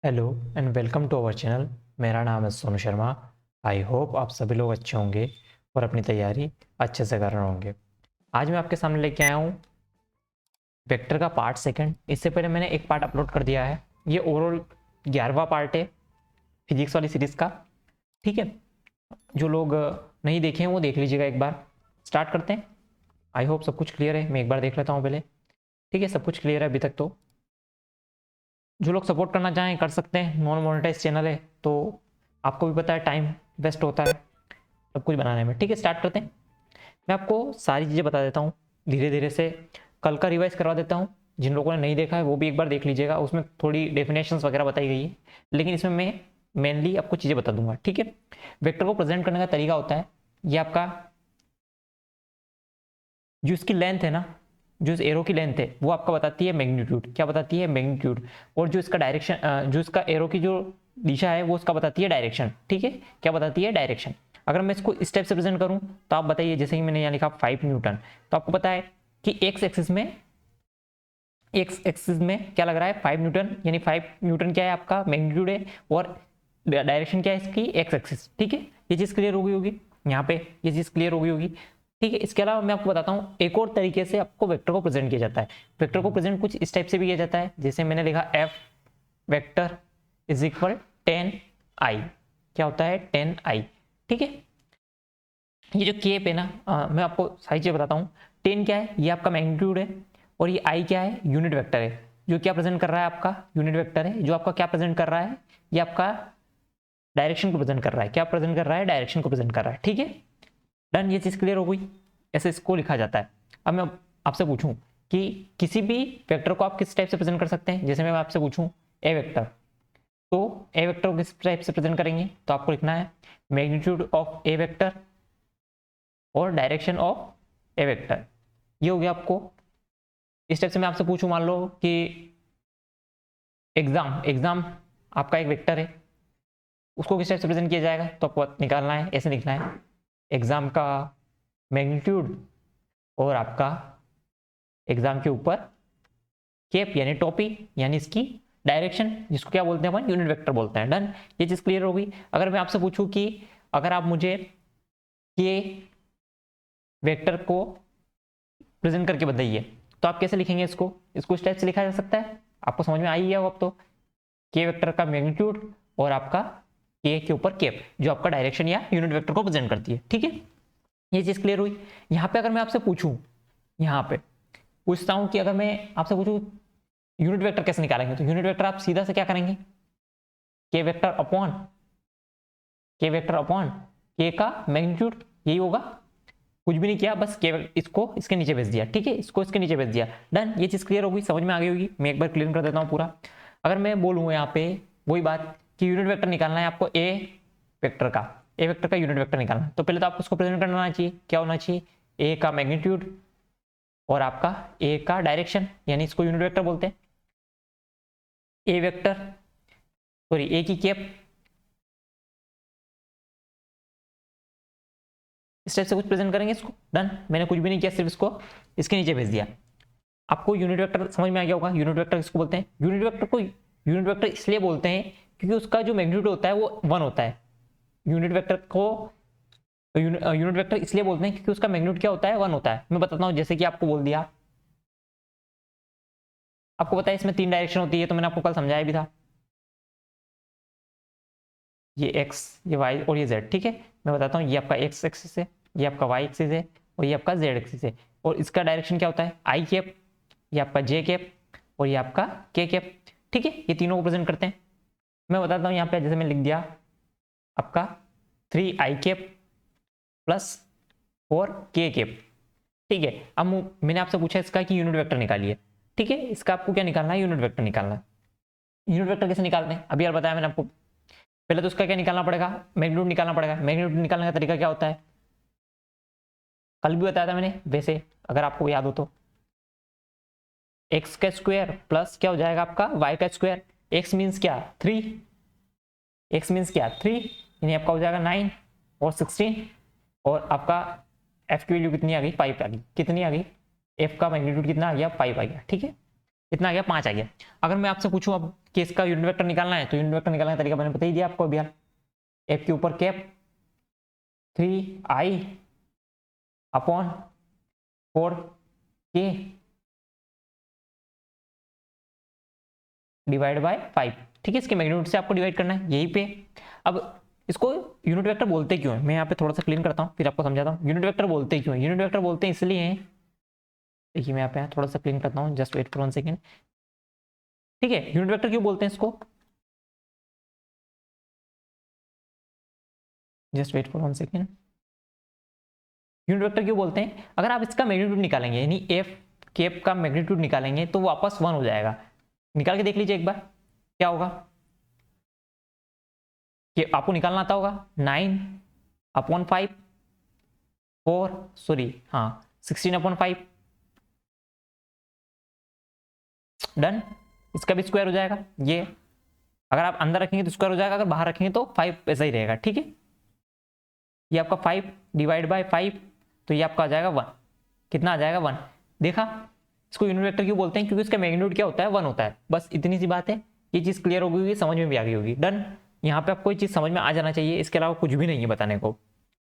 Hello and welcome to our channel. मेरा नाम है सोनू शर्मा। आई होप आप सभी लोग अच्छे होंगे और अपनी तैयारी अच्छे से कर रहे होंगे। आज मैं आपके सामने लेके आया हूँ वेक्टर का पार्ट सेकंड। इससे पहले मैंने एक पार्ट अपलोड कर दिया है। ये ओवरऑल 11वां पार्ट है फिजिक्स वाली सीरीज़ का। ठीक है, जो लोग नहीं देखे हैं वो देख लीजिएगा एक बार। स्टार्ट करते हैं। आई होप सब कुछ क्लियर है। मैं एक बार देख लेता हूँ पहले। ठीक है, सब कुछ क्लियर है अभी तक तो। जो लोग सपोर्ट करना चाहें कर सकते हैं। नॉन मोनेटाइज चैनल है तो आपको भी पता है टाइम वेस्ट होता है सब कुछ बनाने में। ठीक है, स्टार्ट करते हैं। मैं आपको सारी चीज़ें बता देता हूँ धीरे धीरे से। कल का रिवाइज करवा देता हूँ। जिन लोगों ने नहीं देखा है वो भी एक बार देख लीजिएगा। उसमें थोड़ी डेफिनेशंस वगैरह बताई गई है, लेकिन इसमें मैं मेनली आपको चीज़ें बता दूंगा। ठीक है, वेक्टर को प्रेजेंट करने का तरीका होता है ये आपका, जो इसकी लेंथ है ना, जो इस एरो की लेंथ है वो आपका बताती है मैग्नीट्यूड। क्या बताती है? मैग्नीट्यूड। और जो इसका डायरेक्शन, जो इसका एरो की जो दिशा है वो उसका बताती है डायरेक्शन। ठीक है, क्या बताती है? डायरेक्शन। अगर मैं इसको इस टाइप से प्रेजेंट करूं तो आप बताइए, जैसे कि मैंने यहाँ लिखा 5 न्यूटन, तो आपको पता है कि एक्स एक्सिस में क्या लग रहा है? 5 न्यूटन, यानी 5 न्यूटन क्या है? आपका मैग्नीट्यूड है। और डायरेक्शन क्या है इसकी? X axis. ठीक है, ये चीज़ क्लियर हो गई होगी यहाँ पे, ये चीज़ क्लियर हो गई होगी। ठीक है, इसके अलावा मैं आपको बताता हूँ एक और तरीके से आपको वेक्टर को प्रेजेंट किया जाता है। वेक्टर को प्रेजेंट कुछ इस टाइप से भी किया जाता है, जैसे मैंने लिखा F vector is equal 10i। क्या होता है? 10i। ठीक है, ये जो केप है ना, मैं आपको सारी चीज़ बताता हूँ। 10 क्या है? ये आपका मैग्नीट्यूड है। और ये आई क्या है? यूनिट वेक्टर है। जो क्या प्रेजेंट कर रहा है? आपका यूनिट वेक्टर है। जो आपका क्या प्रेजेंट कर रहा है? ये आपका डायरेक्शन को प्रेजेंट कर रहा है। क्या प्रेजेंट कर रहा है? डायरेक्शन को प्रेजेंट कर रहा है। ठीक है, डन। ये चीज़ क्लियर हो गई। ऐसे इसको लिखा जाता है। अब मैं आपसे पूछूं कि किसी भी वेक्टर को आप किस टाइप से प्रेजेंट कर सकते हैं। जैसे मैं आपसे पूछूं ए वेक्टर, तो ए वेक्टर को किस टाइप से प्रेजेंट करेंगे? तो आपको लिखना है मैग्नीट्यूड ऑफ ए वेक्टर और डायरेक्शन ऑफ ए वेक्टर। ये हो गया आपको। इस टाइप से मैं आपसे पूछूं, मान लो कि एग्जाम एग्जाम आपका एक वेक्टर है, उसको किस टाइप से प्रेजेंट किया जाएगा? तो आपको निकालना है, ऐसे लिखना है एग्जाम का मैग्नीट्यूड और आपका एग्जाम के ऊपर केप यानी टोपी, यानी इसकी डायरेक्शन, जिसको क्या बोलते हैं अपन? यूनिट वेक्टर बोलते हैं। डन। ये चीज क्लियर हो गई। अगर मैं आपसे पूछूं कि अगर आप मुझे के वेक्टर को प्रेजेंट करके बताइए, तो आप कैसे लिखेंगे इसको? इसको इस टाइप से लिखा जा सकता है। आपको समझ में आई है अब तो। के वेक्टर का मैग्नीट्यूड और आपका के ऊपर केप, जो आपका डायरेक्शन या यूनिट वेक्टर को प्रेजेंट करती है। ठीक है, ये चीज क्लियर हुई। यहाँ पे अगर मैं आपसे पूछूं, यहाँ पे पूछता हूं कि अगर मैं आपसे पूछूं यूनिट वेक्टर कैसे निकालेंगे, तो यूनिट वेक्टर आप सीधा से क्या करेंगे? के वेक्टर अपॉन के का मैग्नीट्यूड, यही होगा। कुछ भी नहीं किया, बस के इसको इसके नीचे भेज दिया। ठीक है, इसको इसके नीचे भेज दिया। डन। ये चीज क्लियर हो गई, समझ में आ गई होगी। मैं एक बार क्लियर कर देता हूँ पूरा। अगर मैं बोलूँ यहाँ पे वही बात कि यूनिट वेक्टर निकालना है आपको वेक्टर का ए वेक्टर का यूनिट वेक्टर निकालना है, तो पहले तो आपको उसको प्रेजेंट करना आना चाहिए। क्या होना चाहिए? ए का मैग्नीट्यूड और आपका ए का डायरेक्शन, यानी इसको यूनिट वेक्टर बोलते हैं। ए वेक्टर, सॉरी, ए की केप, इस टाइप से कुछ प्रेजेंट करेंगे इसको। डन। मैंने कुछ भी नहीं किया, सिर्फ इसको इसके नीचे भेज दिया। आपको यूनिट वेक्टर समझ में आ गया होगा। यूनिट वेक्टर किसको बोलते हैं? यूनिट वेक्टर को यूनिट वेक्टर इसलिए बोलते हैं क्योंकि उसका जो मैग्नीट्यूड होता है वो 1 होता है। यूनिट वेक्टर को यूनिट वेक्टर इसलिए बोलते हैं क्योंकि उसका मैग्नीट्यूड क्या होता है? 1 होता है। मैं बताता हूँ, जैसे कि आपको बोल दिया, आपको पता है इसमें 3 डायरेक्शन होती है, तो मैंने आपको कल समझाया भी था। ये एक्स, ये वाई और ये जेड। ठीक है, मैं बताता हूँ, ये आपका एक्स एक्सिस है, ये आपका वाई एक्सिस है और ये आपका जेड एक्सिस है। और इसका डायरेक्शन क्या होता है? आई कैप, ये आपका जे कैप और ये आपका के कैप। ठीक है, ये तीनों को प्रेजेंट करते हैं। मैं बताता हूँ यहाँ पे, जैसे मैं लिख दिया आपका 3i cap plus 4k cap. ठीक है, अब मैंने आपसे पूछा इसका कि यूनिट वेक्टर निकालिए। ठीक है, इसका आपको क्या निकालना है? यूनिट वेक्टर निकालना है। यूनिट वेक्टर कैसे निकालते हैं? अभी यार बताया मैंने आपको। पहले तो उसका क्या निकालना पड़ेगा? मैग्नीट्यूड निकालना पड़ेगा। मैग्नीट्यूड निकालने का तरीका क्या होता है? कल भी बताया था मैंने, वैसे अगर आपको याद हो तो। एक्स का स्क्वायर प्लस क्या हो जाएगा आपका? वाई का स्क्वायर। एक्स मीन्स क्या? 3। एक्स मीन्स क्या? 3, यानी आपका हो जाएगा 9 और 16। और आपका एफ की वैल्यू कितनी आ गई? 5 आ गई। कितनी आ गई? एफ का मैग्नीट्यूड कितना आ गया? 5 आ गया। ठीक है, कितना आ गया 5 आ गया। अगर मैं आपसे पूछूं अब कि इसका यूनिट वेक्टर निकालना है, तो यूनिट वेक्टर निकालने का तरीका मैंने बता ही दिया आपको अभी यार। एफ के ऊपर cap 3i upon 4k divide by 5, ठीक है। इसके मैग्नीट्यूड से आपको डिवाइड करना है यहीं पे। अब इसको यूनिट वेक्टर बोलते क्यों है, मैं यहाँ पे थोड़ा सा क्लीन करता हूँ फिर आपको समझाता हूँ यूनिट वेक्टर बोलते क्यों है। यूनिट वेक्टर बोलते हैं इसलिए हैं, देखिए मैं यहाँ पे थोड़ा सा क्लीन करता हूँ, जस्ट वेट फॉर 1 सेकेंड, ठीक है। यूनिट वेक्टर क्यों बोलते हैं इसको, just wait for 1 second. Unit vector क्यों बोलते हैं, अगर आप इसका मैग्नीट्यूड निकालेंगे यानी एफ केप का मैग्नीट्यूड निकालेंगे तो वापस 1 हो जाएगा। निकाल के देख लीजिए एक बार क्या होगा, कि आपको निकालना आता होगा 9/5 4 सॉरी हाँ 16/5 डन। इसका भी स्क्वायर हो जाएगा, ये अगर आप अंदर रखेंगे तो स्क्वायर हो जाएगा, अगर बाहर रखेंगे तो 5 ऐसा ही रहेगा, ठीक है। ये आपका 5 डिवाइड बाय 5, तो ये आपका आ जाएगा 1। कितना आ जाएगा 1। देखा, इसको यूनिट वेक्टर क्यों बोलते हैं, क्योंकि इसका मैग्नीट्यूड क्या होता है 1 होता है। बस इतनी सी बात है, ये चीज़ क्लियर हो गई होगी, समझ में भी आ गई होगी। डन। यहाँ पे आपको कोई चीज़ समझ में आ जाना चाहिए, इसके अलावा कुछ भी नहीं है बताने को,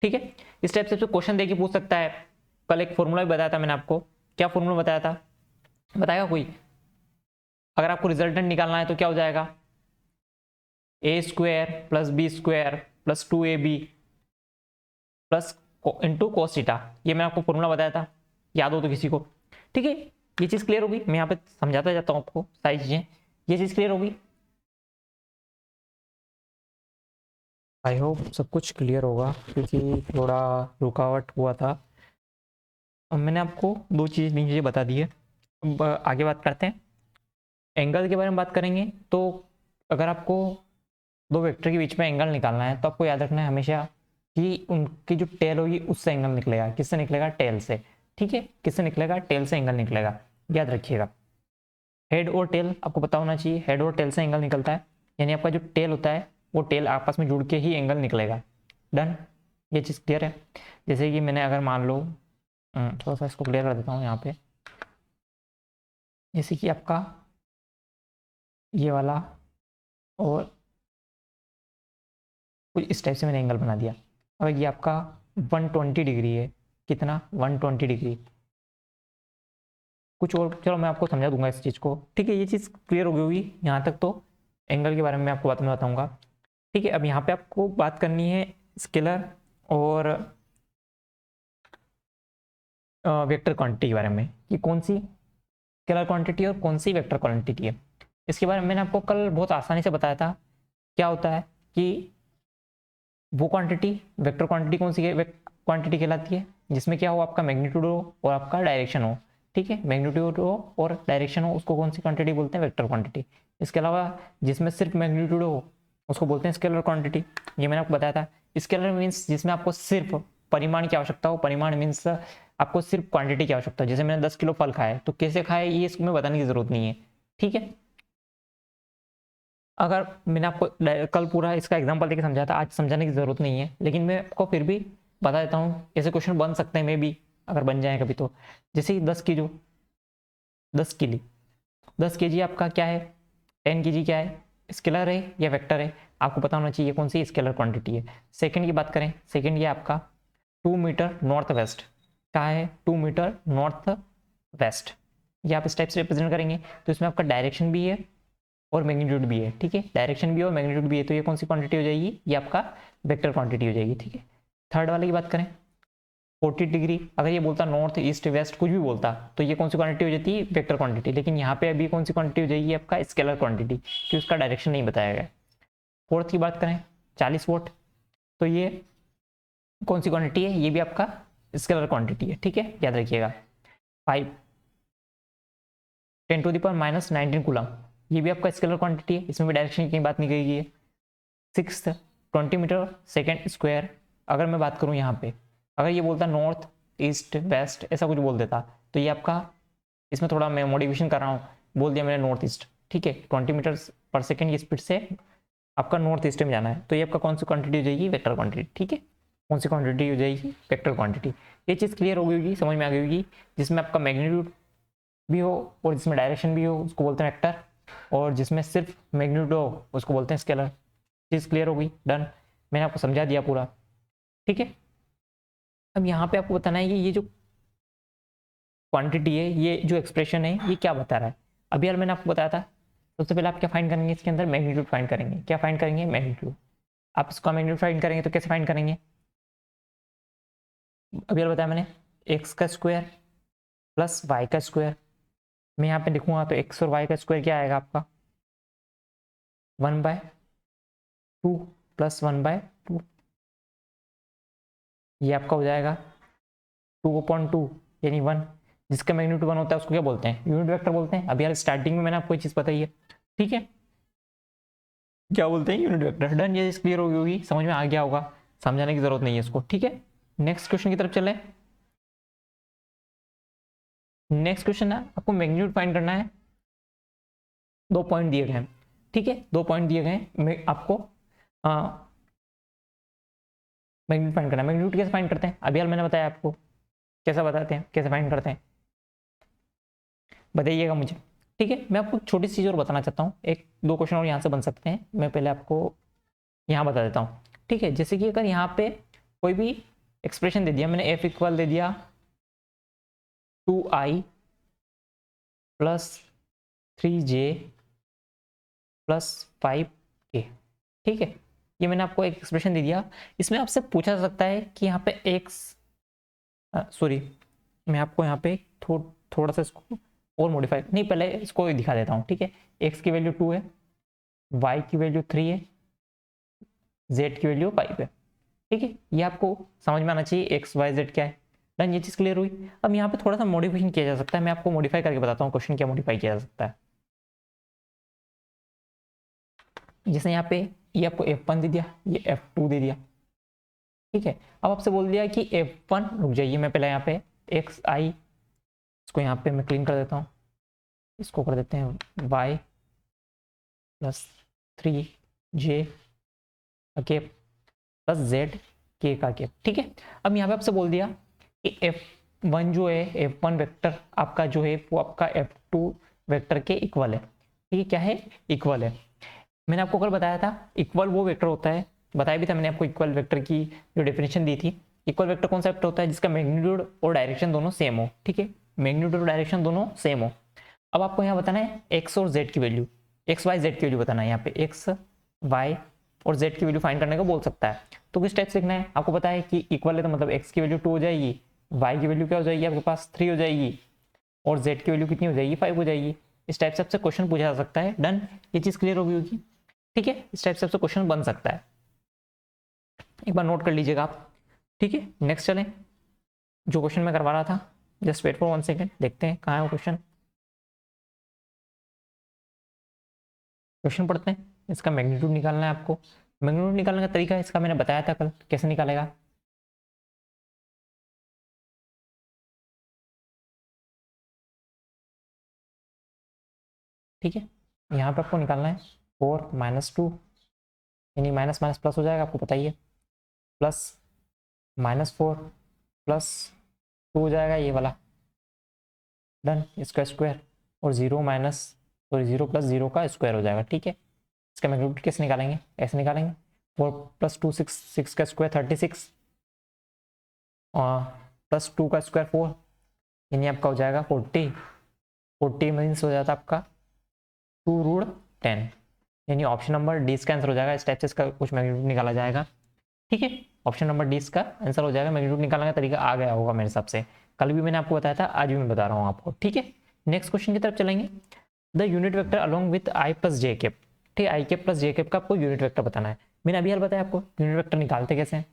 ठीक है। इस टाइप से क्वेश्चन देके पूछ सकता है। कल एक फॉर्मूला भी बताया था मैंने आपको, क्या फॉर्मूला बताया था, बताएगा कोई। अगर आपको रिजल्टेंट निकालना है तो क्या हो जाएगा, a² + b² + 2ab plus into cos theta. ये मैं आपको फॉर्मूला बताया था, याद हो तो किसी को, ठीक है। ये चीज़ क्लियर होगी, मैं यहाँ पे समझाता जाता हूँ आपको सारी चीज़ें, ये चीज़ क्लियर होगी। आई होप सब कुछ क्लियर होगा, क्योंकि थोड़ा रुकावट हुआ था। अब मैंने आपको 2 चीज़ें बता दी है। अब आगे बात करते हैं, एंगल के बारे में बात करेंगे। तो अगर आपको 2 वेक्टर के बीच में एंगल निकालना है तो आपको याद रखना है हमेशा कि उनकी जो टेल होगी उससे एंगल निकलेगा। किससे निकलेगा, टेल से, ठीक है। किससे निकलेगा, टेल से एंगल निकलेगा, याद रखिएगा। हेड और टेल आपको पता होना चाहिए, हेड और टेल से एंगल निकलता है, यानी आपका जो टेल होता है वो टेल आपस में जुड़ के ही एंगल निकलेगा। डन, ये चीज़ क्लियर है। जैसे कि मैंने अगर मान लो थोड़ा सा इसको क्लियर कर देता हूँ यहाँ पे, जैसे कि आपका ये वाला और कुछ इस टाइप से मैंने एंगल बना दिया। अगर ये आपका 120 डिग्री है, कितना 120 डिग्री, कुछ और चलो मैं आपको समझा दूंगा इस चीज़ को, ठीक है। ये चीज़ क्लियर हो गई होगी यहाँ तक, तो एंगल के बारे में आपको बात में बताऊंगा, ठीक है। अब यहाँ पे आपको बात करनी है स्केलर और वेक्टर क्वांटिटी के बारे में, कि कौन सी स्केलर क्वांटिटी और कौन सी वेक्टर क्वांटिटी है। इसके बारे में मैंने आपको कल बहुत आसानी से बताया था। क्या होता है कि वो क्वांटिटी वेक्टर क्वांटिटी कौन सी क्वांटिटी कहलाती है, जिसमें क्या हो, आपका मैग्नीट्यूड हो और आपका डायरेक्शन हो, ठीक है। मैग्नीट्यूड हो और डायरेक्शन हो, उसको कौन सी क्वांटिटी बोलते हैं, वेक्टर क्वांटिटी। इसके अलावा जिसमें सिर्फ मैग्नीट्यूड हो उसको बोलते हैं स्केलर क्वांटिटी, ये मैंने आपको बताया था। स्केलर मीन्स जिसमें आपको सिर्फ परिमाण की आवश्यकता हो, परिमाण मीन्स आपको सिर्फ क्वांटिटी की आवश्यकता हो। जैसे मैंने 10 किलो फल खाए तो कैसे खाए ये इसमें बताने की जरूरत नहीं है, ठीक है। अगर मैंने आपको कल पूरा इसका एग्जांपल देके समझाया था, आज समझाने की ज़रूरत नहीं है, लेकिन मैं आपको फिर भी बता देता हूँ, ऐसे क्वेश्चन बन सकते हैं, मे भी अगर बन जाए कभी तो। जैसे कि 10 केजी आपका क्या है, 10 केजी क्या है, स्केलर है या वेक्टर है, आपको पता होना चाहिए कौन सी स्केलर क्वांटिटी है। सेकंड की बात करें, सेकंड ये आपका 2 मीटर नॉर्थ वेस्ट, क्या है 2 मीटर नॉर्थ वेस्ट, ये आप इस टाइप से रिप्रेजेंट करेंगे। तो इसमें आपका डायरेक्शन भी है और मैग्नीट्यूड भी है, ठीक है। डायरेक्शन भी और मैग्नीट्यूड भी है, तो ये कौन सी क्वांटिटी हो जाएगी, ये आपका वेक्टर क्वांटिटी हो जाएगी, ठीक है। थर्ड वाले की बात करें, 40 डिग्री, अगर ये बोलता नॉर्थ ईस्ट वेस्ट कुछ भी बोलता तो ये कौन सी क्वांटिटी हो जाती है, वेक्टर क्वांटिटी। लेकिन यहाँ पे अभी कौन सी क्वांटिटी हो जाएगी, आपका स्केलर क्वांटिटी, कि उसका डायरेक्शन नहीं बताया गया। फोर्थ की बात करें 40 वोट, तो ये कौन सी क्वांटिटी है, ये भी आपका स्केलर क्वांटिटी है, ठीक है, याद रखिएगा। 5 10⁻⁻19 कूलम, ये भी आपका स्केलर क्वांटिटी है, इसमें भी डायरेक्शन की बात नहीं कही गई है। 6 20 मीटर सेकेंड स्क्वायर, अगर मैं बात करूँ यहाँ पे, अगर ये बोलता नॉर्थ ईस्ट वेस्ट ऐसा कुछ बोल देता तो ये आपका, इसमें थोड़ा मैं मॉडिफिकेशन कर रहा हूँ, बोल दिया मैंने नॉर्थ ईस्ट, ठीक है। 20 मीटर पर सेकेंड की स्पीड से आपका नॉर्थ ईस्ट में जाना है, तो ये आपका कौन सी क्वांटिटी हो जाएगी, वेक्टर क्वांटिटी, ठीक है। कौन सी क्वांटिटी हो जाएगी, वेक्टर क्वांटिटी। ये चीज़ क्लियर हो गई होगी, समझ में आ गई होगी, जिसमें आपका मैग्नीट्यूड भी हो और जिसमें डायरेक्शन भी हो उसको बोलते हैं वेक्टर, और जिसमें सिर्फ मैग्नीट्यूड हो उसको बोलते हैं स्केलर। चीज़ क्लियर हो गई, डन। मैंने आपको समझा दिया पूरा, ठीक है। अब यहाँ पे आपको बताना है ये जो क्वांटिटी है, ये जो एक्सप्रेशन है, ये क्या बता रहा है। अभी यार मैंने आपको बताया था, सबसे पहले आप क्या फाइंड करेंगे, इसके अंदर मैग्नीट्यूड फाइंड करेंगे। क्या फाइंड करेंगे, मैग्नीट्यूड। आप इसका मैग्नीट्यूड फाइंड करेंगे तो कैसे फाइंड करेंगे, अभी यार बताया मैंने, एक्स का स्क्वायर प्लस वाई का स्क्वायर। मैं यहाँ पे लिखूंगा तो एक्स और वाई का स्क्वायर क्या आएगा आपका, 1/2 प्लस 1/2, ये आपका हो जाएगा 2/2 यानी 1। जिसका मैग्नीट्यूड 1 होता है उसको क्या बोलते हैं, यूनिट वेक्टर बोलते हैं। अभी यार स्टार्टिंग में मैंने आपको ये चीज़ बताई है, ठीक है, क्या बोलते हैं, यूनिट वेक्टर। डन, ये क्लियर होगी, समझ में आ गया होगा, समझाने की जरूरत नहीं है इसको, ठीक है। नेक्स्ट क्वेश्चन की तरफ चले। नेक्स्ट क्वेश्चन है, आपको मैग्नीट्यूड फाइंड करना है। 2 पॉइंट दिए गए हैं, ठीक है, 2 पॉइंट दिए गए हैं आपको। मैग्नीट्यूड फाइंड करना है। मैग्नीट्यूड कैसे फाइंड करते हैं, अभी यार मैंने बताया आपको, कैसे बताते हैं, कैसे फाइंड करते हैं, बताइएगा मुझे, ठीक है। मैं आपको छोटी सी चीज़ और बताना चाहता हूँ, एक दो क्वेश्चन और यहाँ से बन सकते हैं। मैं पहले आपको यहाँ बता देता हूँ, ठीक है। जैसे कि अगर यहाँ पे कोई भी एक्सप्रेशन दे दिया, मैंने एफ इक्वल दे दिया 2i plus 3j plus 5k, ठीक है। ये मैंने आपको एक एक्सप्रेशन दे दिया। इसमें आपसे पूछा जा सकता है कि यहाँ पे एक्स, सॉरी, मैं आपको यहाँ पे थोड़ा सा इसको और मॉडिफाई, नहीं पहले इसको दिखा देता हूँ, ठीक है। एक्स की वैल्यू 2 है, वाई की वैल्यू 3 है, जेड की वैल्यू 5 है, ठीक है। ये आपको समझ में आना चाहिए एक्स वाई जेड क्या है। डन, ये चीज़ क्लियर हुई। अब यहाँ पे थोड़ा सा मॉडिफिकेशन किया जा सकता है, मैं आपको मॉडिफाई करके बताता हूँ क्वेश्चन क्या मॉडिफाई किया जा सकता है। जैसे यहाँ पे ये आपको F1 दे दिया, ये F2 दे दिया, ठीक है। अब आपसे बोल दिया कि F1, रुक जाइए, मैं पहले यहाँ पे एक्स आई, इसको यहाँ पे मैं क्लीन कर देता हूँ, इसको कर देते हैं y प्लस 3j का केप प्लस z k का केप, ठीक है। अब यहाँ पे आपसे बोल दिया कि F1 जो है, F1 वेक्टर आपका जो है वो आपका F2 वेक्टर के इक्वल है, ठीक है। क्या है, इक्वल है। मैंने आपको कल बताया था इक्वल वो वेक्टर होता है, बताया भी था मैंने आपको इक्वल वेक्टर की जो डेफिनेशन दी थी। इक्वल वेक्टर कौन सा वेक्टर होता है, जिसका मैग्नीट्यूड और डायरेक्शन दोनों सेम हो, ठीक है, मैग्नीट्यूड और डायरेक्शन दोनों सेम हो। अब आपको यहाँ बताना है एक्स और जेड की वैल्यू, एक्स वाई जेड की वैल्यू बताना है। यहाँ पे एक्स वाई और जेड की वैल्यू फाइंड करने को बोल सकता है। तो किस टाइप से लिखना है, आपको पता है कि इक्वल है तो मतलब एक्स की वैल्यू 2 हो जाएगी, वाई की वैल्यू क्या हो जाएगी आपके पास 3 हो जाएगी, और जेड की वैल्यू कितनी हो जाएगी 5 हो जाएगी। इस टाइप से आपसे क्वेश्चन पूछा जा सकता है। डन, ये चीज़ क्लियर होगी, ठीक है। इस टाइप से आपसे क्वेश्चन बन सकता है, एक बार नोट कर लीजिएगा आप, ठीक है। नेक्स्ट चलें, जो क्वेश्चन मैं करवा रहा था, जस्ट वेट फॉर 1 सेकेंड, देखते हैं कहाँ है वो क्वेश्चन। क्वेश्चन पढ़ते हैं, इसका मैग्नीट्यूड निकालना है आपको। मैग्नीट्यूड निकालने का तरीका इसका मैंने बताया था कल, कैसे निकालेगा। ठीक है, यहाँ पे आपको निकालना है 4 - 2, यानी माइनस माइनस प्लस हो जाएगा, आपको पता ही है, प्लस -4 प्लस 2 हो जाएगा ये वाला। डन, इसका स्क्वायर, और 0 प्लस 0 का स्क्वायर हो जाएगा, ठीक है। इसका मैग्नीट्यूड कैसे निकालेंगे, ऐसे निकालेंगे 4 + 2 6, 6 का स्क्वायर 36, प्लस 2 का स्क्वायर 4, यानी आपका हो जाएगा 40 मीन्स हो जाता है आपका 2√10, यानी ऑप्शन नंबर डी इसका आंसर हो जाएगा। इस टाइप से इसका कुछ मैग्नीट्यूड निकाला जाएगा, ठीक है। ऑप्शन नंबर डी इसका आंसर हो जाएगा। मैग्नीट्यूड निकालने का तरीका आ गया होगा मेरे हिसाब से, कल भी मैंने आपको बताया था, आज भी मैं बता रहा हूँ आपको, ठीक है। नेक्स्ट क्वेश्चन की तरफ चलेंगे। The unit vector along with I plus J cap, ठीक है, आई कैप प्लस जे कैप का आपको यूनिट वेक्टर बताना है। मैंने अभी यार बताया आपको यूनिट वेक्टर निकालते कैसे हैं,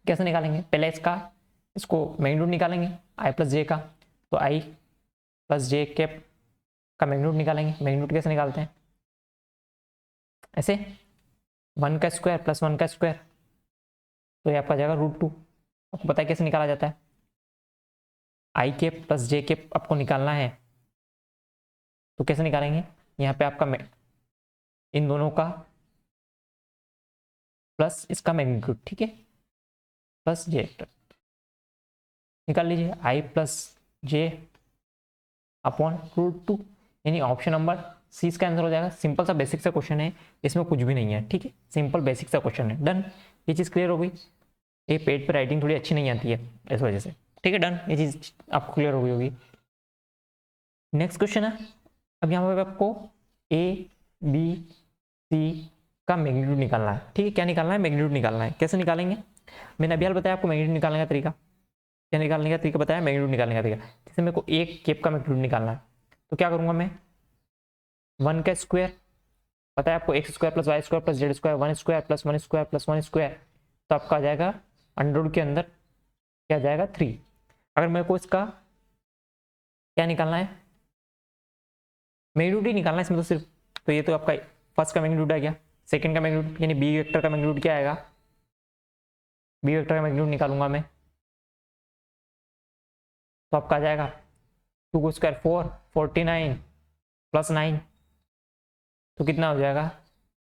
कैसे निकालेंगे, पहले इसको मैग्नीट्यूड निकालेंगे आई प्लस जे का, तो आई प्लस जे कैप का मैग्नीट्यूड निकालेंगे। मैग्नीट्यूड कैसे निकालते हैं, ऐसे 1 का स्क्वायर प्लस 1 का स्क्वायर, तो ये आपका जाएगा √2। आपको पता है कैसे निकाला जाता है, आई कैप प्लस जे कैप आपको निकालना है, तो कैसे निकालेंगे, यहाँ पे आपका इन दोनों का प्लस इसका मैग्नीट्यूड, ठीक है, प्लस जे निकाल लीजिए, आई प्लस जे अपॉन रूट 2, यानी ऑप्शन नंबर सी इसका आंसर हो जाएगा। सिंपल सा बेसिक सा क्वेश्चन है, इसमें कुछ भी नहीं है, ठीक है, सिंपल बेसिक सा क्वेश्चन है। डन, ये चीज़ क्लियर हो गई। ये पेज पे राइटिंग थोड़ी अच्छी नहीं आती है इस वजह से, ठीक है। डन, ये चीज़ आपको क्लियर हो गई होगी। नेक्स्ट क्वेश्चन है, अब यहाँ पे आपको ए बी सी का मैग्नीट्यूड निकालना है, ठीक है। क्या निकालना है? मैग्नीट्यूड निकालना है। कैसे निकालेंगे? मैंने अभी हाल बताया आपको मैग्नीट्यूड निकालने का तरीका, क्या निकालने का तरीका बताया, मैग्नीट्यूड निकालने का तरीका। जैसे मेरे को एक केप का मैग्नीट्यूड निकालना है, तो क्या करूंगा मैं, 1 का स्क्वायर, पता है आपको x square plus y square plus z square, 1 square plus 1 square plus 1 square, तो आपका आ जाएगा अंडर के अंदर क्या आ जाएगा 3। अगर मेरे को इसका क्या निकालना है, मैग्नीट्यूड ही निकालना है इसमें तो सिर्फ, तो ये तो आपका फर्स्ट का मैग्नीट्यूड आ गया। सेकंड का मैग्नीट्यूड यानी बी वेक्टर का मैग्नीट्यूड क्या आएगा, बी वेक्टर का मैग्नीट्यूड निकालूंगा मैं, तो आपका आ जाएगा 2 को स्क्वायर 4, 49 प्लस 9, तो कितना हो जाएगा,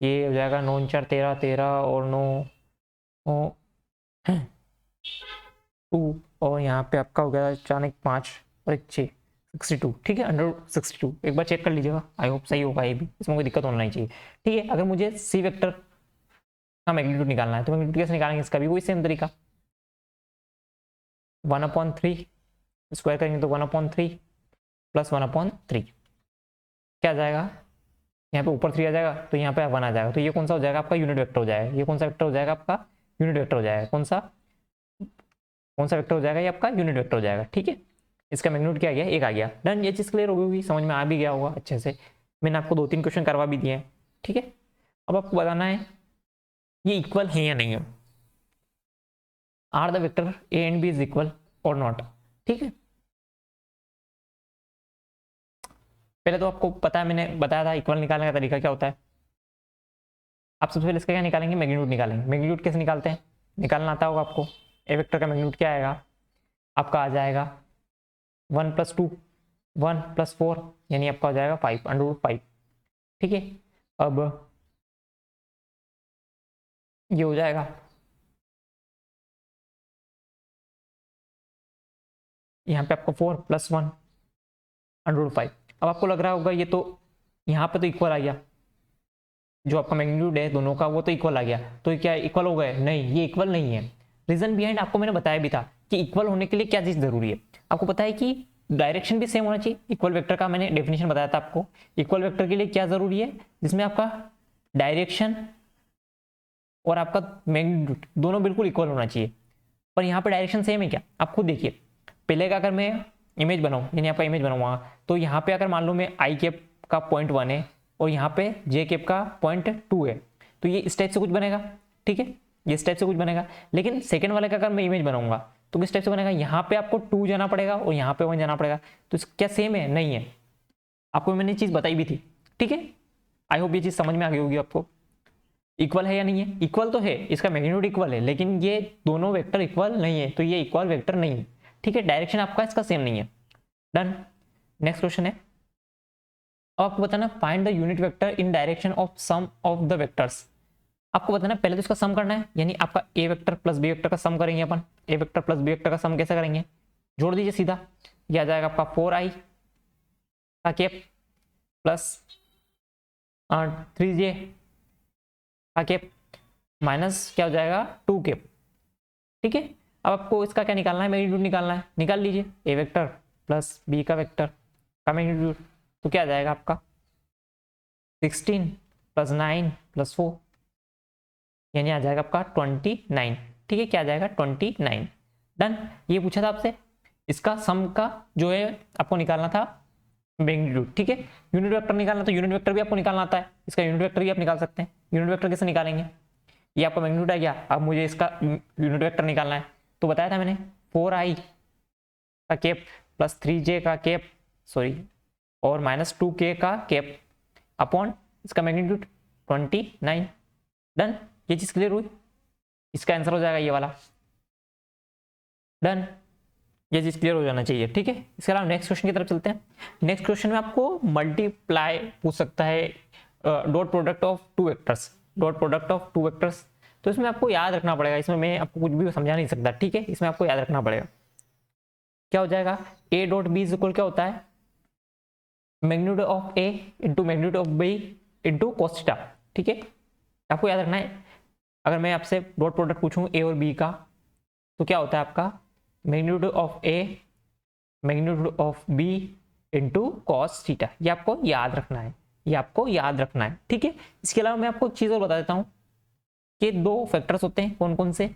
ये हो जाएगा 9 4 13, 13 और 9 2, और यहाँ पे आपका हो गया अचानक 5 और 1 6, 62, ठीक है, अंडर 62। एक बार चेक कर लीजिएगा, आई होप सही होगा ये भी, इसमें कोई दिक्कत होना नहीं चाहिए, ठीक है। अगर मुझे सी वेक्टर का मैग्नीट्यूड निकालना है तो मैग्नीट्यूड कैसे निकालेंगे, इसका भी वही सेम तरीका, 1/3 स्क्वायर करेंगे तो 1/3 प्लस 1/3 क्या आ जाएगा, यहाँ पे ऊपर 3 आ जाएगा तो यहाँ पे 1 आ जाएगा, तो ये कौन सा हो जाएगा आपका यूनिट वेक्टर हो जाएगा। ये कौन सा वेक्टर हो जाएगा आपका यूनिट वेक्टर हो जाएगा, कौन सा वेक्टर हो जाएगा, ये आपका यूनिट वेक्टर हो जाएगा, ठीक है। इसका मैग्नीट्यूड क्या आ गया, 1 आ गया। डन, ये चीज़ क्लियर हो गई होगी, समझ में आ भी गया होगा अच्छे से। मैंने आपको 2-3 क्वेश्चन करवा भी दिए हैं, ठीक है। अब आपको बताना है ये इक्वल है या नहीं है, are the vector a and b is equal और नॉट, ठीक है। पहले तो आपको पता है, मैंने बताया था इक्वल निकालने का तरीका क्या होता है। आप सबसे पहले इसका क्या निकालेंगे, मैग्नीट्यूड निकालेंगे। मैग्नीट्यूड कैसे निकालते हैं, निकालना आता होगा आपको। ए वेक्टर का मैग्नीट्यूड क्या आएगा आपका, आ जाएगा 1 + 2 1 + 4, यानी आपका हो जाएगा 5 √5, ठीक है। अब ये हो जाएगा, यहाँ पे आपको 4 + 1 √5। अब आपको लग रहा होगा ये तो यहाँ पे तो इक्वल आ गया, जो आपका मैग्नीट्यूड है दोनों का वो तो इक्वल आ गया, तो क्या इक्वल हो गए, नहीं, ये इक्वल नहीं है। रीजन बिहाइंड आपको मैंने बताया भी था कि इक्वल होने के लिए क्या चीज़ जरूरी है। आपको पता है कि डायरेक्शन भी सेम होना चाहिए। इक्वल वेक्टर का मैंने डेफिनेशन बताया था आपको, इक्वल वेक्टर के लिए क्या जरूरी है, जिसमें आपका डायरेक्शन और आपका मैग्नीट्यूड दोनों बिल्कुल इक्वल होना चाहिए। पर यहाँ पे डायरेक्शन सेम है क्या, आप खुद देखिए। पहले का अगर मैं इमेज बनाऊँ, यानी आपका इमेज बनाऊँगा, तो यहाँ पे अगर मान लो मैं आई कैप का पॉइंट 1 है और यहाँ पे जे कैप का पॉइंट 2 है, तो ये इस टाइप से कुछ बनेगा, ठीक है, ये इस टाइप से कुछ बनेगा। लेकिन सेकंड वाले का अगर मैं इमेज बनाऊंगा तो किस टाइप से बनेगा, यहाँ पे आपको 2 जाना पड़ेगा और यहाँ पे 1 जाना पड़ेगा। तो क्या सेम है, नहीं है। आपको मैंने चीज़ बताई भी थी, ठीक है। आई होप ये चीज़ समझ में आ गई होगी आपको। इक्वल है या नहीं है, इक्वल तो है, इसका मैग्नीट्यूड इक्वल है, लेकिन ये दोनों वेक्टर इक्वल नहीं है, तो ये इक्वल वेक्टर नहीं है, ठीक है। डायरेक्शन आपका इसका सेम नहीं है। डन, नेक्स्ट क्वेश्चन है। अब आपको बताना find the unit vector in direction of sum of the vectors. आपको बताना पहले तो इसका सम करना है, यानी आपका ए वेक्टर प्लस बी वेक्टर का सम करेंगे अपन। ए वेक्टर प्लस बी वेक्टर का सम कैसे करेंगे, जोड़ दीजिए सीधा, यह आ जाएगा आपका 4i का केप प्लस 3j का केप माइनस क्या हो जाएगा 2 केप, ठीक है। अब आपको इसका क्या निकालना है, मैग्नीट्यूड निकालना है, निकाल लीजिए। ए वेक्टर प्लस बी का वेक्टर का मैग्नीट्यूड, तो क्या आ जाएगा आपका 16 + 9 + 4, यानी आ जाएगा आपका 29, ठीक है। क्या आ जाएगा 29। डन, ये पूछा था आपसे, इसका सम का जो है आपको निकालना था मैग्नीट्यूड, ठीक है। यूनिट वेक्टर निकालना, तो यूनिट वेक्टर भी आपको निकालना आता है, इसका यूनिट वेक्टर भी आप निकाल सकते हैं। यूनिट वेक्टर कैसे निकालेंगे, ये आपका मैग्नीट्यूड आ गया, अब मुझे इसका यूनिट वेक्टर निकालना है। तो बताया था मैंने 4i का केप प्लस 3j का केप, सॉरी, और माइनस 2k का केप अपॉन इसका मैग्नीट्यूड 29। डन, ये चीज क्लियर हुई, इसका आंसर हो जाएगा ये वाला। डन, ये चीज क्लियर हो जाना चाहिए, ठीक है। इसके अलावा नेक्स्ट क्वेश्चन की तरफ चलते हैं। नेक्स्ट क्वेश्चन में आपको मल्टीप्लाई पूछ सकता है, dot product of 2 vectors, dot product of 2 vectors. तो इसमें आपको याद रखना पड़ेगा, इसमें मैं आपको कुछ भी समझा नहीं सकता, ठीक है। इसमें आपको याद रखना पड़ेगा क्या हो जाएगा, a dot b is equal क्या होता है, magnitude of A into magnitude of b into cos theta. ठीक है, आपको याद रखना है, अगर मैं आपसे डॉट प्रोडक्ट पूछूं ए और बी का तो क्या होता है आपका magnitude of A magnitude of b into cos theta. ये आपको याद रखना है, ये आपको याद रखना है। ठीक है, इसके अलावा मैं आपको एक चीज़ और बता देता हूँ कि दो फैक्टर्स होते हैं, कौन कौन से,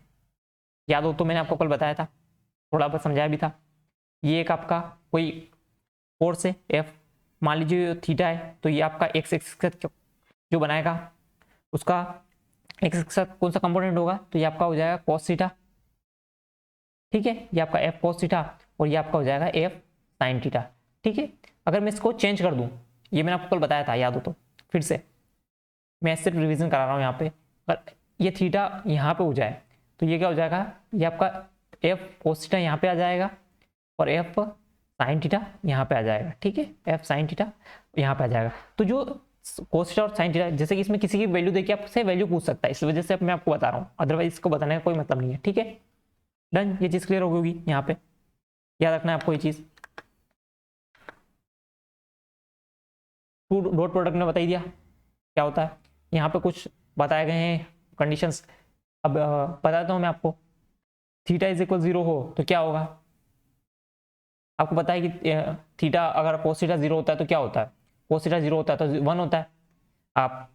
याद हो तो मैंने आपको कल बताया था, थोड़ा बहुत समझाया भी था। ये एक आपका कोई फोर्स है एफ, मान लीजिए थीटा है, तो ये आपका एक्स एक्सिस जो बनाएगा उसका एक्स एक्सिस कौन सा कंपोनेंट होगा, तो ये आपका हो जाएगा कॉस थीटा। ठीक है, ये आपका एफ कॉस थीटा और ये आपका हो जाएगा एफ साइन थीटा। ठीक है, अगर मैं इसको चेंज कर दूं, ये मैंने आपको कल बताया था, याद हो तो फिर से मैं सिर्फ रिवीजन करा रहा हूँ यहाँ पे। अगर ये थीटा यहाँ पे हो जाए तो ये क्या हो जाएगा, ये आपका एफ कोस थीटा यहाँ पे आ जाएगा और एफ साइन थीटा यहाँ पे आ जाएगा। ठीक है, एफ साइन थीटा यहाँ पे आ जाएगा। तो जो कोस थीटा और साइन थीटा, जैसे कि इसमें किसी की वैल्यू देखिए आपसे वैल्यू पूछ सकता है, इस वजह से मैं आपको बता रहा हूँ, अदरवाइज इसको बताने का कोई मतलब नहीं है। ठीक है, डन, ये चीज़ क्लियर हो गई होगी। यहाँ पे याद रखना है आपको ये चीज़। टू डॉट प्रोडक्ट ने बता ही दिया क्या होता है, यहाँ पे कुछ बताए गए हैं कंडीशंस। अब बताता हूँ मैं आपको, थीटा इज इक्वल 0 हो तो क्या होगा, आपको पता है कि थीटा अगर कोस थीटा 0 होता है तो क्या होता है, कोस थीटा 0 होता है तो 1 होता है। आप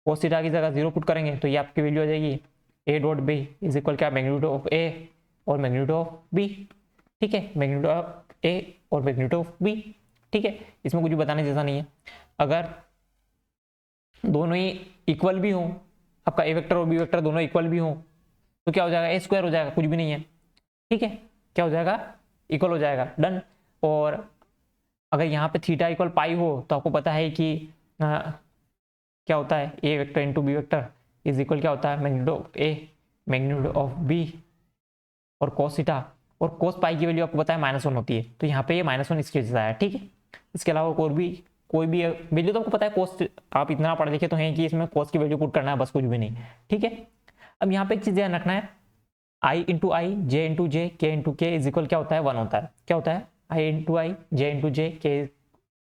कोस थीटा की जगह 0 पुट करेंगे तो ये आपकी वैल्यू आ जाएगी a dot b is equal क्या, मैग्नीट्यूड ऑफ ए और मैग्नीट्यूड ऑफ बी। ठीक है, मैग्नीट्यूड ऑफ ए और मैग्नीट्यूड ऑफ बी। ठीक है, इसमें कुछ भी बताने जैसा नहीं है। अगर दोनों ही इक्वल भी हों, आपका ए वेक्टर और बी वेक्टर दोनों इक्वल भी हों तो क्या हो जाएगा, ए स्क्वायर हो जाएगा, कुछ भी नहीं है। ठीक है, क्या हो जाएगा, इक्वल हो जाएगा, डन। और अगर यहाँ पे थीटा इक्वल पाई हो तो आपको पता है कि क्या होता है, A vector into B vector is equal क्या होता है, magnitude of A magnitude of B और कॉस थीटा, और कॉस पाई की वैल्यू आपको पता है -1 होती है, तो यहाँ पे ये -1 इसके जैसा है। ठीक है, इसके अलावा कोई भी वैल्यू तो आपको पता है, कॉस आप इतना पढ़े लिखे तो हैं कि इसमें कॉस की वैल्यू पुट करना है, बस कुछ भी नहीं। ठीक है, अब यहाँ पे एक चीज़ ध्यान रखना है, आई इंटू आई जे इंटू जे के इंटू के इज इक्वल क्या होता है, 1 होता है। क्या होता है, आई इंटू आई जे इंटू जे के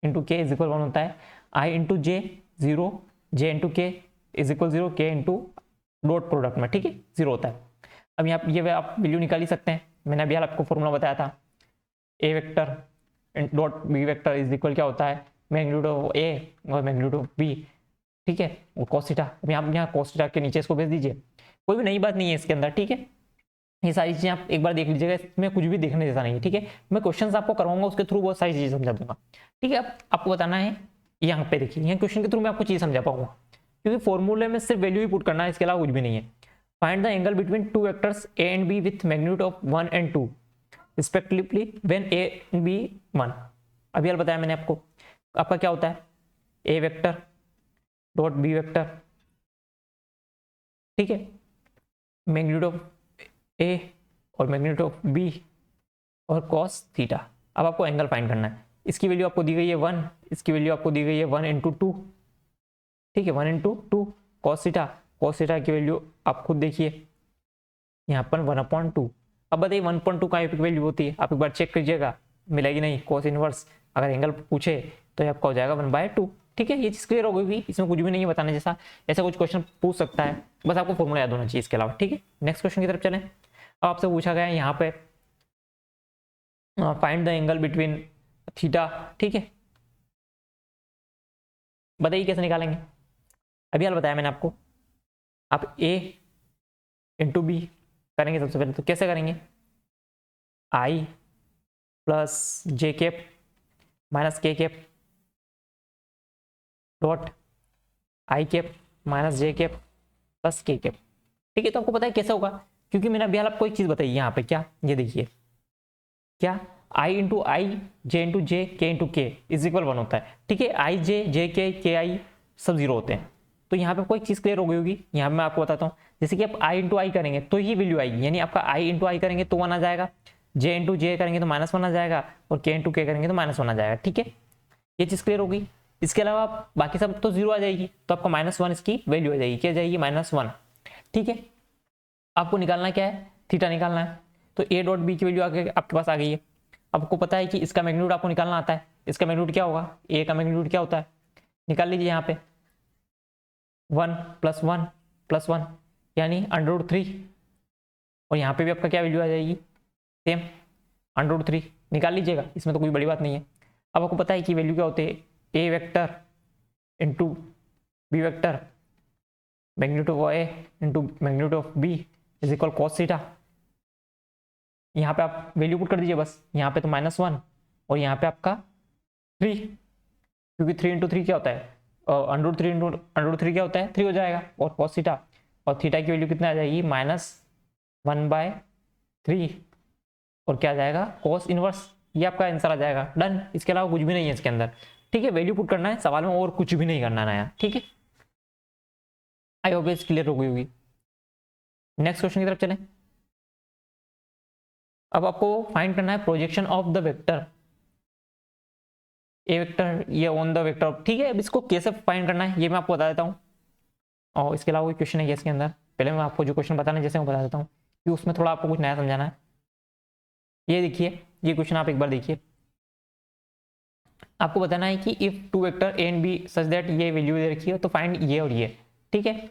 इंटू के इज इक्वल 1 होता है। आई इंटू जे 0, जे इंटू के इज इक्वल 0, के इंटू डॉट प्रोडक्ट में। ठीक है, 0 होता है। अब यहाँ ये आप वैल्यू निकाल ही सकते हैं, मैंने अभी आपको फॉर्मूला बताया था, A vector dot B vector is equal क्या होता है, मैग्नीट्यूड ऑफ ए और मैग्नीट्यूड ऑफ बी। ठीक है, वो कॉस थीटा, अब यहाँ कॉस थीटा के नीचे इसको भेज दीजिए, कोई भी नई बात नहीं है इसके अंदर। ठीक है, ये सारी चीजें आप एक बार देख लीजिएगा, इसमें कुछ भी देखने जैसा नहीं है। ठीक है, मैं क्वेश्चंस आपको करवाऊंगा, उसके थ्रू बहुत सारी चीजें समझा दूंगा। ठीक है, अब आपको बताना है, यहाँ पे देखिए, यहाँ क्वेश्चन के थ्रू मैं आपको चीज समझा पाऊंगा, क्योंकि फॉर्मूले में सिर्फ वैल्यू ही पुट करना है, इसके अलावा कुछ भी नहीं है। Find the angle between two vectors a and b with magnitude of 1 and 2 respectively when a and b 1। अभी यार बताया मैंने आपको, आपका क्या होता है, A vector dot B vector, ठीक है, मैग्नीट्यूड ऑफ ए और मैग्नीट्यूड ऑफ बी और कॉस थीटा। अब आपको एंगल फाइंड करना है, इसकी वैल्यू आपको दी गई है 1, इसकी वैल्यू आपको दी गई है 1 into 2। ठीक है, 1 into 2 कॉस थीटा की वैल्यू आप खुद देखिए, यहाँ पर 1/2। अब बताइए 1/2 का वैल्यू होती है, आप एक बार चेक कीजिएगा, मिलेगी नहीं, कॉस इनवर्स अगर एंगल पूछे तो ये आपका हो जाएगा 1/2। ठीक है, ये चीज़ क्लियर हो गई, इसमें कुछ भी नहीं है बताने जैसा, ऐसा कुछ क्वेश्चन पूछ सकता है, बस आपको फॉर्मूला याद होना चाहिए इसके अलावा। ठीक है, नेक्स्ट क्वेश्चन की तरफ चलें। अब आपसे पूछा गया है यहाँ पे find the angle between theta. ठीक है, बताइए कैसे निकालेंगे। अभी यार बताया मैंने आपको, आप ए इंटू बी करेंगे सबसे पहले, तो कैसे करेंगे, आई प्लस जे कैप माइनस के cap dot I cap minus J cap plus के कैप। ठीक है, तो आपको पता है कैसे होगा, क्योंकि मैंने अभी आपको एक चीज बताई यहाँ पे, क्या, ये देखिए, क्या आई इंटू आई जे इंटू जे के इंटू के इज इक्वल 1 होता है। ठीक है, आई जे के आई सब 0 होते हैं, तो यहाँ पे कोई चीज क्लियर हो गई होगी। यहाँ पे मैं आपको बताता हूँ, जैसे कि आप आई इंटू आई करेंगे तो ये वैल्यू आएगी, यानी आपका आई इंटू आई करेंगे तो 1 आ जाएगा, जे इंटू जे करेंगे तो -1 आ जाएगा, और के इंटू के करेंगे तो -1 आ जाएगा। ठीक है, ये चीज क्लियर होगी। इसके अलावा बाकी सब तो 0 आ जाएगी, तो आपका -1 इसकी वैल्यू आ जाएगी, क्या जाएगी, -1। ठीक है, आपको निकालना क्या है, थीटा निकालना है, तो ए डॉट बी की वैल्यू आगे आपके पास आ गई है। आपको पता है कि इसका मैग्नीट्यूड आपको निकालना आता है, इसका मैग्नीट्यूड क्या होगा, ए का मैग्नीट्यूड क्या होता है, निकाल लीजिए यहाँ पे 1 + 1 + 1 यानी √3, और यहाँ पे भी आपका क्या वैल्यू आ जाएगी, सेम √3 निकाल लीजिएगा, इसमें तो कोई बड़ी बात नहीं है। अब आपको पता है कि वैल्यू क्या होते हैं, A vector into B vector magnitude of A into magnitude of B is equal cos theta. यहाँ पे आप वैल्यू पुट कर दीजिए बस, यहाँ पे तो -1 और यहाँ पे आपका 3, क्योंकि 3 × 3 क्या होता है, √3 क्या होता है, 3 हो जाएगा, और cos थीटा, और थीटा की वैल्यू कितना आ जाएगी, -1/3, और क्या आ जाएगा, cos इनवर्स, ये आपका आंसर आ जाएगा, डन। इसके अलावा कुछ भी नहीं है इसके अंदर, ठीक है, वैल्यू पुट करना है सवाल में और कुछ भी नहीं करना है नया, ठीक है। आई होप इस क्लियर हो गई होगी। नेक्स्ट क्वेश्चन की तरफ चलें। अब आपको फाइंड करना है projection of the vector A vector ये ऑन द वेक्टर, ठीक है। अब इसको कैसे फाइंड करना है ये मैं आपको बता देता हूँ, और इसके अलावा कोई क्वेश्चन है इसके अंदर, पहले मैं आपको जो क्वेश्चन बताना है जैसे मैं बता देता हूँ कि उसमें थोड़ा आपको कुछ नया समझाना है। ये देखिए, ये क्वेश्चन आप एक बार देखिए, आपको बताना है कि if two vector a and b such that ये वैल्यू दे रखी है तो फाइंड ये और ये, ठीक है,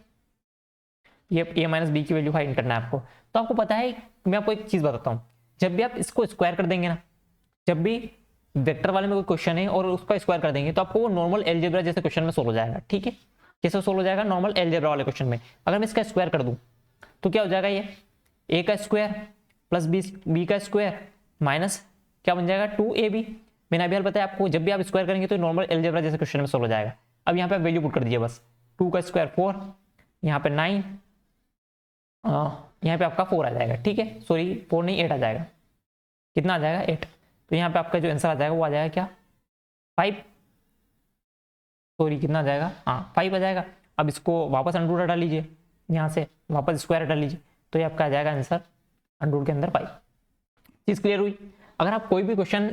ये a - b की वैल्यू फाइंड करना है आपको। तो आपको पता है, मैं आपको एक चीज बताता हूँ, जब भी आप इसको स्क्वायर कर देंगे ना, जब भी वेक्टर वाले में कोई क्वेश्चन है और उसका स्क्वायर कर देंगे तो आपको वो नॉर्मल एलजेब्रा जैसे क्वेश्चन में सोल्व हो जाएगा, ठीक है। कैसे सोल्व हो जाएगा, नॉर्मल एलजेब्रा वाले क्वेश्चन में अगर मैं इसका स्क्वायर कर दूं तो क्या हो जाएगा, ये a का स्क्वायर प्लस बी का स्क्वायर माइनस क्या बन जाएगा 2ab। मैंने अभी हाल बताया आपको, जब भी आप स्क्वायर करेंगे तो नॉर्मल एलजेब्रा जैसे क्वेश्चन में सोल्व हो जाएगा। अब यहाँ पे आप वैल्यू पुट कर दीजिए बस, 2 का स्क्वायर 4, यहाँ पे 9, यहाँ पे आपका 4 आ जाएगा, ठीक है, सॉरी 4 नहीं 8 आ जाएगा, कितना आ जाएगा 8। तो यहाँ पे आपका जो आंसर आ जाएगा वो आ जाएगा क्या 5, सॉरी कितना आ जाएगा, हाँ 5 आ जाएगा। अब इसको वापस अंडर हटा लीजिए, यहाँ से वापस स्क्वायर हटा लीजिए, तो ये आपका आ जाएगा आंसर अंडर के अंदर 5। चीज क्लियर हुई। अगर आप कोई भी क्वेश्चन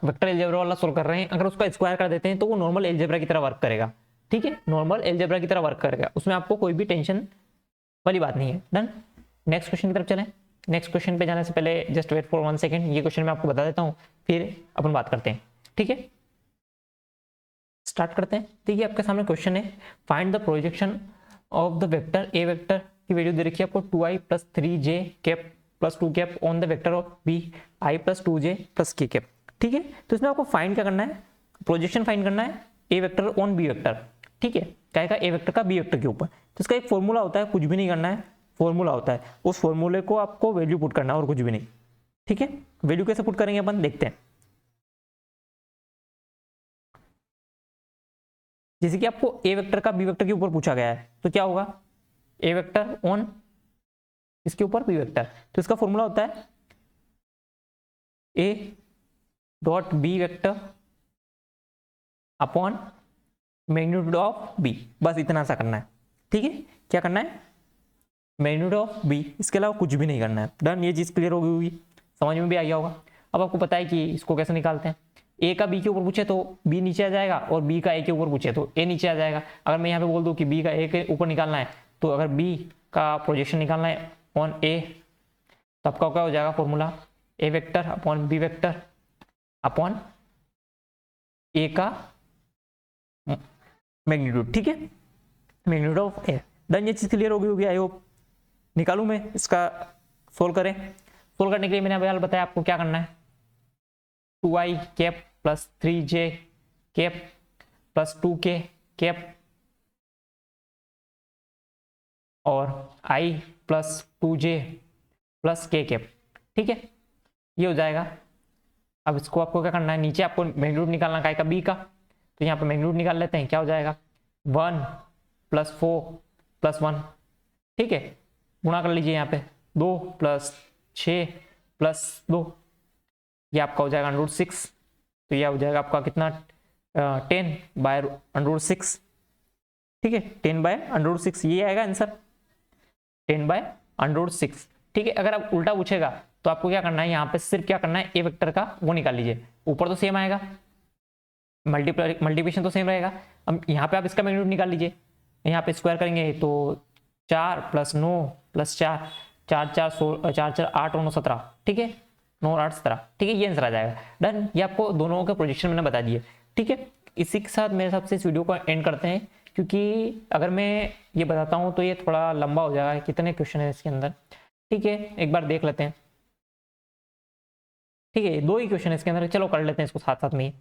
वेक्टर एलजेब्रा वाला सोल्व कर रहे हैं, अगर उसका स्क्वायर कर देते हैं तो वो नॉर्मल एलजेब्रा की तरह वर्क करेगा, ठीक है, नॉर्मल एलजेब्रा की तरह वर्क करेगा, उसमें आपको कोई भी टेंशन वाली बात नहीं है, डन। नेक्स्ट क्वेश्चन की तरफ चलें। नेक्स्ट क्वेश्चन पे जाने से पहले जस्ट वेट फॉर 1 सेकेंड, ये क्वेश्चन मैं आपको बता देता हूँ, फिर अपन बात करते हैं, ठीक है। स्टार्ट करते हैं। देखिए आपके सामने क्वेश्चन है, find the projection of the vector A vector की वैल्यू दे रखी है आपको 2i + 3j cap + 2 cap on the vector of b i + 2j + k cap, ठीक है। तो इसमें आपको फाइंड क्या करना है, प्रोजेक्शन फाइंड करना है A vector on B vector, ठीक है, क्या का ए वेक्टर का बी वेक्टर के ऊपर। तो इसका एक फॉर्मूला होता है, कुछ भी नहीं करना है, फॉर्मूला होता है, उस फॉर्मूले को आपको वैल्यू पुट करना है और कुछ भी नहीं, ठीक है। वैल्यू कैसे पुट करेंगे अपन देखते हैं। जैसे कि आपको ए वेक्टर का बी वेक्टर के ऊपर पूछा गया है तो क्या होगा, ए वेक्टर ऑन इसके ऊपर बी वेक्टर, तो इसका फॉर्मूला होता है a dot B vector upon magnitude of b, बस इतना सा करना है, ठीक है। क्या करना है, मैग्नीट्यूड ऑफ बी, इसके अलावा कुछ भी नहीं करना है, डन। ये चीज क्लियर हो गई होगी, समझ में भी आ गया होगा। अब आपको पता है कि इसको कैसे निकालते हैं, ए का बी के ऊपर पूछे तो बी नीचे आ जाएगा, और बी का ए के ऊपर पूछे तो ए नीचे आ जाएगा। अगर मैं यहाँ पे बोल दूं कि बी का ए के ऊपर निकालना है, तो अगर बी का प्रोजेक्शन निकालना है ऑन ए, तो आपका क्या हो जाएगा formula, A vector upon B vector upon A का मैग्नीट्यूड, ठीक है, मैग्नीट्यूड ऑफ ए, डन। ये चीज क्लियर हो गई होगी आई होप। निकालूं मैं इसका, सोल्व करें। सोल्व करने के लिए मैंने अभी बताया आपको क्या करना है, 2i cap + 3j cap + 2k cap और i + 2j + k कैप, ठीक है, ये हो जाएगा। अब इसको आपको क्या करना है, नीचे आपको मैग्नीट्यूड निकालना है का बी का, तो यहाँ पे मैग्नीट्यूड निकाल लेते हैं, क्या हो जाएगा 1 + 4 + 1, ठीक है, गुणा कर लीजिए यहाँ पे 2 + 6 + 2, ये आपका हो जाएगा √6, तो यह हो जाएगा आपका कितना 10/√6, ठीक है, 10/√6 ये आएगा आंसर, 10/√6, ठीक है। अगर आप उल्टा पूछेगा तो आपको क्या करना है, यहाँ पे सिर्फ क्या करना है, ए वेक्टर का वो निकाल लीजिए, ऊपर तो सेम आएगा, मल्टीप्लिकेशन तो सेम रहेगा। अब यहाँ पे आप इसका मैग्नीट्यूड निकाल लीजिए, यहाँ पे स्क्वायर करेंगे तो 4 + 9 + 4 4 4 8 और 9 17, ठीक है, नॉर 8 17, ठीक है, ये आंसर आ जाएगा। डन, ये आपको दोनों के प्रोजेक्शन मैंने बता दिए, ठीक है। इसी के साथ मेरे हिसाब से इस वीडियो को एंड करते हैं, क्योंकि अगर मैं ये बताता हूँ तो ये थोड़ा लंबा हो जाएगा। कितने क्वेश्चन है इसके अंदर, ठीक है, एक बार देख लेते हैं, ठीक है, 2 ही क्वेश्चन है इसके अंदर, चलो कर लेते हैं इसको साथ साथ में ही,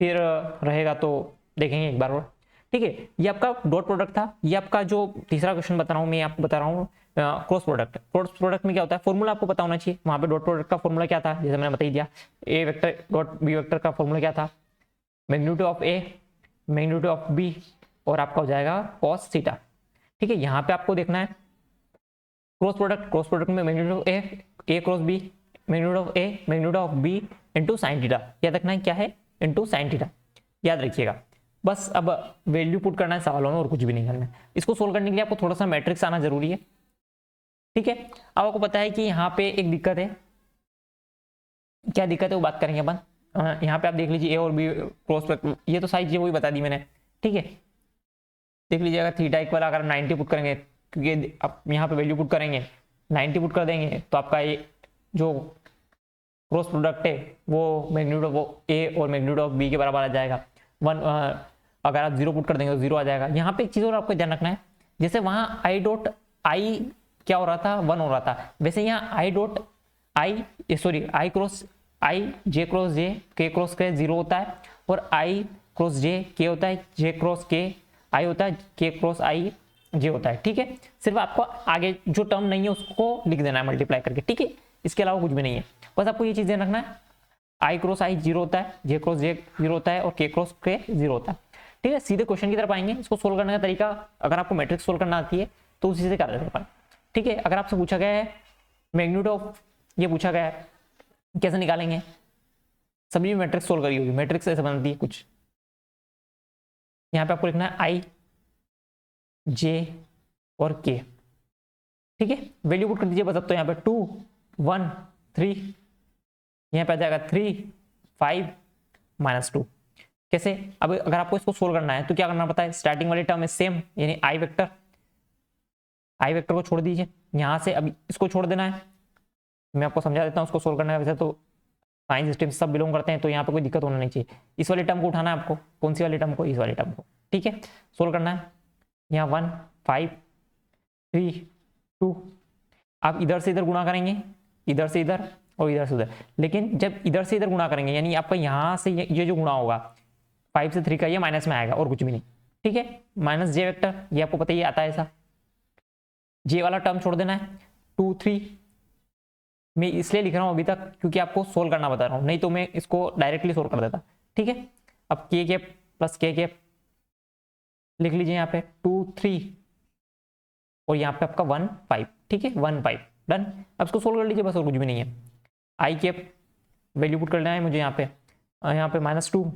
फिर रहेगा तो देखेंगे एक बार और, ठीक है। ये आपका डॉट प्रोडक्ट था। ये आपका जो तीसरा क्वेश्चन बता रहा हूँ मैं, आपको बता रहा हूँ क्रॉस प्रोडक्ट। क्रॉस प्रोडक्ट में क्या होता है, फॉर्मूला आपको पता होना चाहिए। वहाँ पे डॉट प्रोडक्ट का फॉर्मूला क्या था, जैसे मैंने बता ही दिया, a vector dot B vector का फॉर्मूला क्या था, magnitude of A magnitude of B, और आपका हो जाएगा कॉस थीटा, ठीक है। यहाँ पे आपको देखना है क्रॉस प्रोडक्ट में magnitude of a cross b, magnitude of A magnitude of b into sine theta, याद रखना है क्या है, इंटू साइन थीटा, याद रखिएगा। बस अब वैल्यू पुट करना है सवालों में, और कुछ भी नहीं करना है। इसको सोल्व करने के लिए आपको थोड़ा सा मैट्रिक्स आना जरूरी है, ठीक है। अब आपको पता है कि यहाँ पे एक दिक्कत है, क्या दिक्कत है वो बात करेंगे अपन। यहाँ पे आप देख लीजिए ए और बी क्रॉस प्रोडक्ट, ये तो सारी चीजें वही बता दी मैंने, ठीक है। देख लीजिएगा थीटा इक्वल अगर 90 पुट करेंगे, क्योंकि आप यहाँ पे वैल्यू पुट करेंगे 90 पुट कर देंगे, तो आपका ये जो क्रॉस प्रोडक्ट है वो मैग्नीट्यूड ऑफ ए और मैग्नीट्यूड ऑफ बी के बराबर आ जाएगा। अगर आप 0 पुट कर देंगे तो 0 आ जाएगा। यहाँ पे एक चीज और आपको ध्यान रखना है, जैसे वहाँ आई डॉट आई क्या हो रहा था, 1 हो रहा था, वैसे यहाँ I dot I cross I J cross J K cross के 0 होता है, और आई क्रॉस जे के होता है, जे क्रॉस के आई होता है, के क्रॉस आई जे होता है, ठीक है। सिर्फ आपको आगे जो टर्म नहीं है उसको लिख देना है मल्टीप्लाई करके, ठीक है, इसके अलावा कुछ भी नहीं है। बस आपको ये चीज ध्यान रखना है, आई क्रॉस आई 0 होता है, जे क्रॉस जे 0 होता है, और के क्रॉस के 0 होता है, ठीक है। सीधे क्वेश्चन की तरफ आएंगे। इसको सोल्व करने का तरीका, अगर आपको मैट्रिक्स सोल्व करना आती है तो उसी से कर देते हैं, ठीक है। अगर आपसे पूछा गया है मैग्नीट्यूड ऑफ, ये पूछा गया है कैसे निकालेंगे, सभी मैट्रिक्स सोल्व करी होगी। मैट्रिक्स ऐसे बनती है कुछ, यहाँ पे आपको लिखना है आई जे और के, ठीक है। वैल्यू पुट कर दीजिए बस। अब तो यहाँ पे 2 1 3, यहाँ पे आ जाएगा 3 5 -2। कैसे, अब अगर आपको इसको सोल्व करना है तो क्या करना पड़ता है, स्टार्टिंग वाली टर्म है सेम, यानी आई वेक्टर को छोड़ दीजिए, यहाँ से अब इसको छोड़ देना है। मैं आपको समझा देता हूँ उसको सोल्व करना है। वैसे तो साइंस स्ट्रीम सब बिलोंग करते हैं, तो यहाँ पे कोई दिक्कत होना नहीं चाहिए। इस वाली टर्म को उठाना है आपको, कौन सी वाली टर्म को, इस वाली टर्म को, ठीक है। सोल्व करना है, यहाँ 1 5 3 2, आप इधर से इधर गुणा करेंगे, इधर से इधर और इधर से उधर, लेकिन जब इधर से इधर गुणा करेंगे, यानी आपका यहाँ से ये जो गुणा होगा 5 से 3 का, ये माइनस में आएगा और कुछ भी नहीं, ठीक है। माइनस जे वेक्टर, ये आपको पता ही आता है ऐसा, जे वाला टर्म छोड़ देना है। 2 3 मैं इसलिए लिख रहा हूँ अभी तक क्योंकि आपको सोल्व करना बता रहा हूँ, नहीं तो मैं इसको डायरेक्टली सोल्व कर देता, ठीक है। अब के कैप प्लस के कैप लिख लीजिए यहाँ पे 2 3, और यहाँ पे आपका 1 5, ठीक है, 1 5, डन। अब इसको सोल्व कर लीजिए बस, और कुछ भी नहीं है। आई कैप वैल्यू पुट करना है मुझे यहाँ पे -2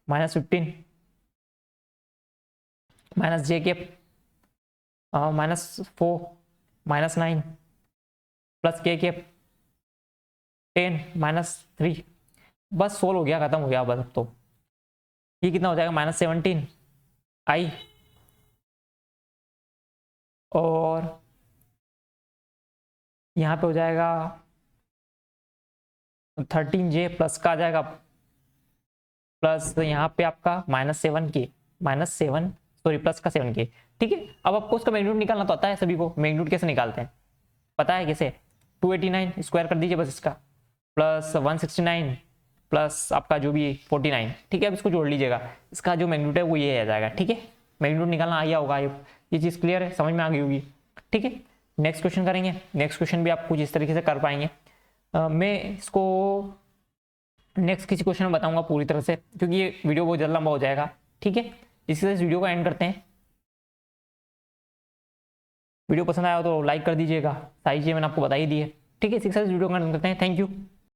-15 माइनस जे कैप -4 -9 प्लस के कैप 10 -3। बस सोल्व हो गया, खत्म हो गया। बस अब तो ये कितना हो जाएगा, -17 आई, और यहाँ पे हो जाएगा 13 जे प्लस का आ जाएगा, प्लस यहाँ पे आपका -7 के प्लस का 7 के, ठीक है। अब आपको उसका मैग्नीट्यूड निकालना तो आता है सभी को। मैग्नीट्यूड कैसे निकालते हैं पता है कैसे, 289 स्क्वायर कर दीजिए बस इसका, प्लस 169 प्लस आपका जो भी 49, ठीक है। अब इसको जोड़ लीजिएगा, इसका जो मैग्नीट्यूड है वो ये आ जाएगा, ठीक है। मैग्नीट्यूड निकालना आया होगा, ये चीज़ क्लियर है, समझ में आ गई होगी, ठीक है। नेक्स्ट क्वेश्चन करेंगे। नेक्स्ट क्वेश्चन भी आप कुछ इस तरीके से कर पाएंगे। मैं इसको नेक्स्ट किसी क्वेश्चन में बताऊंगा पूरी तरह से, क्योंकि ये वीडियो बहुत ज़्यादा लंबा हो जाएगा, ठीक है। इसी से इस वीडियो को एंड करते हैं। वीडियो पसंद आया हो तो लाइक कर दीजिएगा, सारी चीज़ें मैंने आपको बता ही दी है, ठीक है। इसी के साथ वीडियो को एंड करते हैं। Thank you.